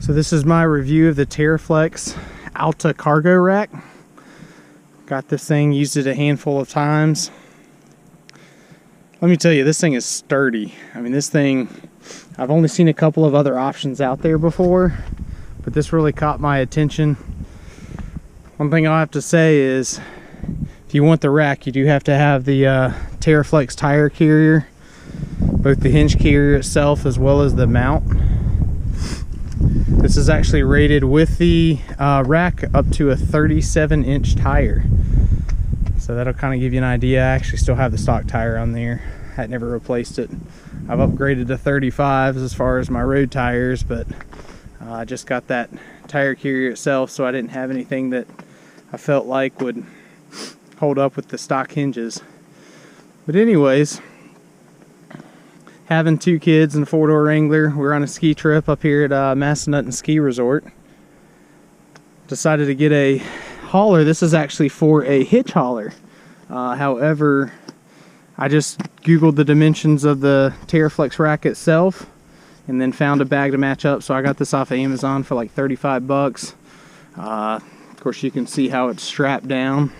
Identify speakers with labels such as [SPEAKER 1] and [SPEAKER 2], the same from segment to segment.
[SPEAKER 1] So this is my review of the Teraflex Alta cargo rack. Got this thing, used it a handful of times. Let me tell you, this thing is sturdy. I mean, this thing, I've only seen a couple of other options out there before, but this really caught my attention. One thing I'll have to say is, if you want the rack, you do have to have the Teraflex tire carrier, both the hinge carrier itself as well as the mount. This is actually rated with the rack up to a 37-inch tire. So that'll kind of give you an idea. I actually still have the stock tire on there. Had never replaced it. I've upgraded to 35s as far as my road tires, but I just got that tire carrier itself, so I didn't have anything that I felt like would hold up with the stock hinges. But anyways, having two kids and a four-door Wrangler, we're on a ski trip up here at Massanutten Ski Resort. Decided to get a hauler. This is actually for a hitch hauler. However, I just Googled the dimensions of the Teraflex rack itself and then found a bag to match up. So I got this off of Amazon for like 35 bucks. Of course, you can see how it's strapped down.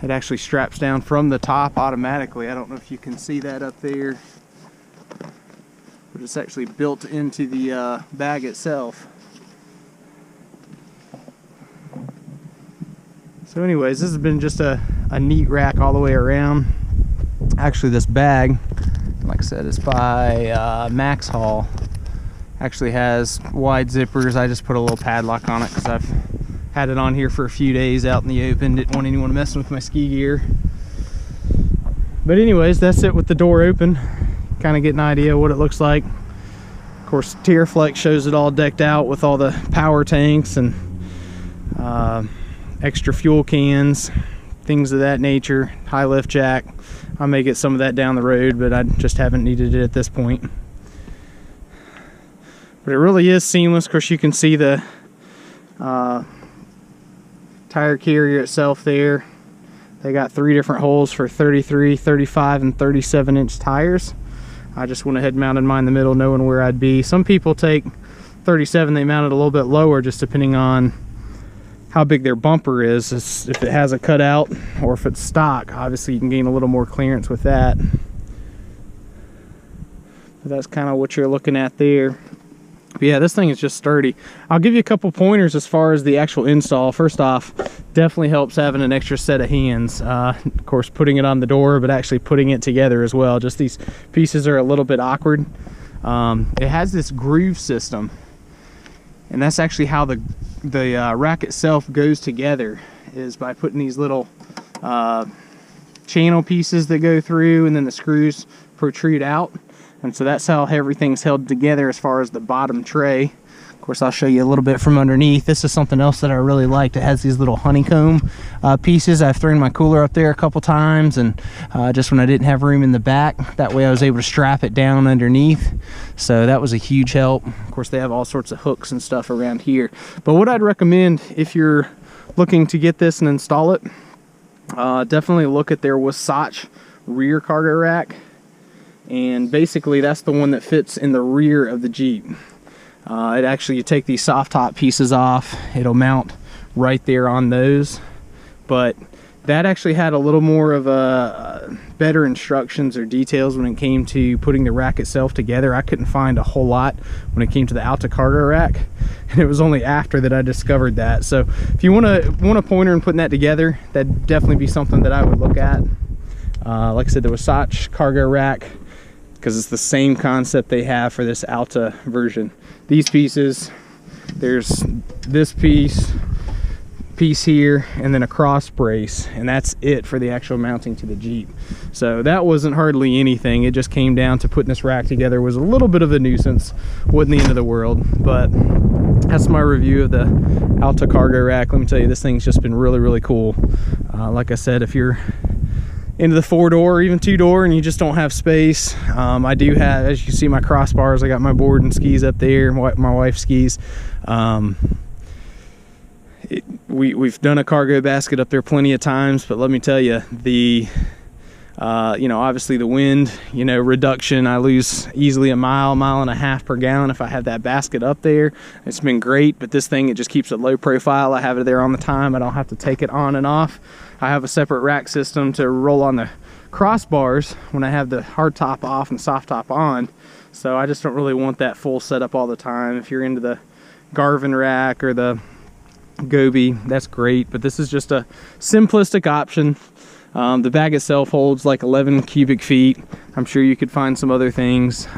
[SPEAKER 1] It actually straps down from the top automatically. I don't know if you can see that up there, but it's actually built into the bag itself. So anyways, this has been just a neat rack all the way around. Actually, this bag, like I said, is by Max Haul. Actually has wide zippers. I just put a little padlock on it because I've had it on here for a few days out in the open. Didn't want anyone messing with my ski gear. But anyways, that's it with the door open. Kind of get an idea of what it looks like. Of course, Teraflex shows it all decked out with all the power tanks and extra fuel cans, things of that nature, high lift jack. I may get some of that down the road, but I just haven't needed it at this point. But it really is seamless. Of course, you can see the tire carrier itself there. They got 3 different holes for 33, 35, and 37-inch tires. I just went ahead and mounted mine in the middle, knowing where I'd be. Some people take 37, they mount it a little bit lower, just depending on how big their bumper is. If it has a cutout or if it's stock, obviously you can gain a little more clearance with that. But that's kind of what you're looking at there. But yeah, this thing is just sturdy. I'll give you a couple pointers as far as the actual install. First off, definitely helps having an extra set of hands. Of course, putting it on the door, but actually putting it together as well. Just these pieces are a little bit awkward. It has this groove system, and that's actually how the rack itself goes together, is by putting these little channel pieces that go through, and then the screws protrude out. And so that's how everything's held together as far as the bottom tray. Of course, I'll show you a little bit from underneath. This is something else that I really liked. It has these little honeycomb pieces. I've thrown my cooler up there a couple times, and just when I didn't have room in the back, that way I was able to strap it down underneath. So that was a huge help. Of course, they have all sorts of hooks and stuff around here. But what I'd recommend if you're looking to get this and install it, definitely look at their Wasatch rear cargo rack. And basically that's the one that fits in the rear of the Jeep. It actually, you take these soft top pieces off, it'll mount right there on those. But that actually had a little more of a better instructions or details when it came to putting the rack itself together. I couldn't find a whole lot when it came to the Alta cargo rack, and it was only after that I discovered that. So if you want a pointer in putting that together, that'd definitely be something that I would look at. Like I said, the Wasatch cargo rack, because it's the same concept they have for this Alta version. These pieces, there's this piece here, and then a cross brace, and that's it for the actual mounting to the Jeep. So that wasn't hardly anything. It just came down to putting this rack together. It was a little bit of a nuisance. Wasn't the end of the world, but that's my review of the Alta cargo rack. Let me tell you, this thing's just been really, really cool. Like I said, if you're into the 4-door or even 2-door and you just don't have space, I do have, as you can see, my crossbars. I got my board and skis up there, my wife skis. We've done a cargo basket up there plenty of times, but let me tell you, the You know, obviously the wind, you know, reduction, I lose easily a mile and a half per gallon if I have that basket up there. It's been great, but this thing, it just keeps it low profile. I have it there on the time. I don't have to take it on and off. I have a separate rack system to roll on the crossbars when I have the hard top off and soft top on. So I just don't really want that full setup all the time. If you're into the Garvin rack or the Gobi, that's great, but this is just a simplistic option. The bag itself holds like 11 cubic feet. I'm sure you could find some other things.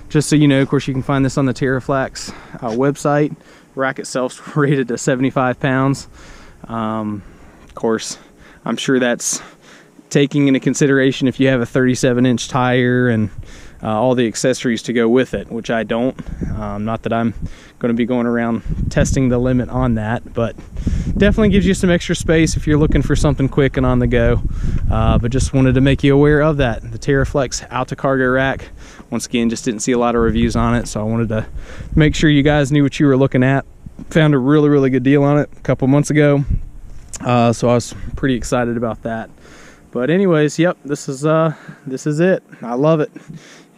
[SPEAKER 1] Just so you know, of course, you can find this on the Teraflex website. Rack itself's rated to 75 pounds. Of course, I'm sure that's taking into consideration if you have a 37-inch tire and all the accessories to go with it, which I don't. Not that I'm going to be going around testing the limit on that, but definitely gives you some extra space if you're looking for something quick and on the go. But just wanted to make you aware of that. The Teraflex Alta cargo rack, once again, just didn't see a lot of reviews on it, so I wanted to make sure you guys knew what you were looking at. Found a really good deal on it a couple months ago, so I was pretty excited about that. But anyways, yep, this is it. I love it.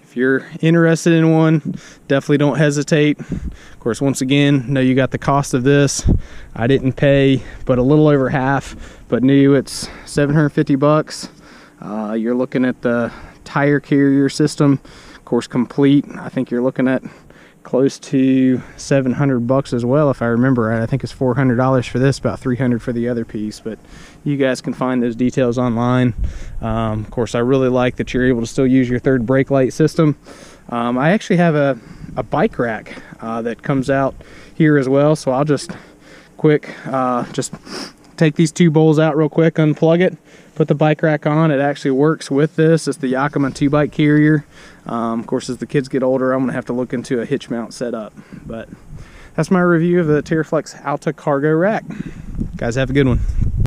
[SPEAKER 1] If you're interested in one, definitely don't hesitate. Of course, once again, know you got the cost of this. I didn't pay but a little over half, but new, it's 750 bucks. You're looking at the tire carrier system, of course, complete. I think you're looking at close to 700 bucks as well, if I remember right. I think it's $400 for this, about 300 for the other piece, but you guys can find those details online. Of course, I really like that you're able to still use your third brake light system. I actually have a bike rack that comes out here as well, so I'll just just take these two bowls out real quick, unplug it, put the bike rack on. It actually works with this. It's the Yakima 2-bike carrier. Of course, as the kids get older, I'm gonna have to look into a hitch mount setup. But that's my review of the Teraflex Alta cargo rack. Guys, have a good one.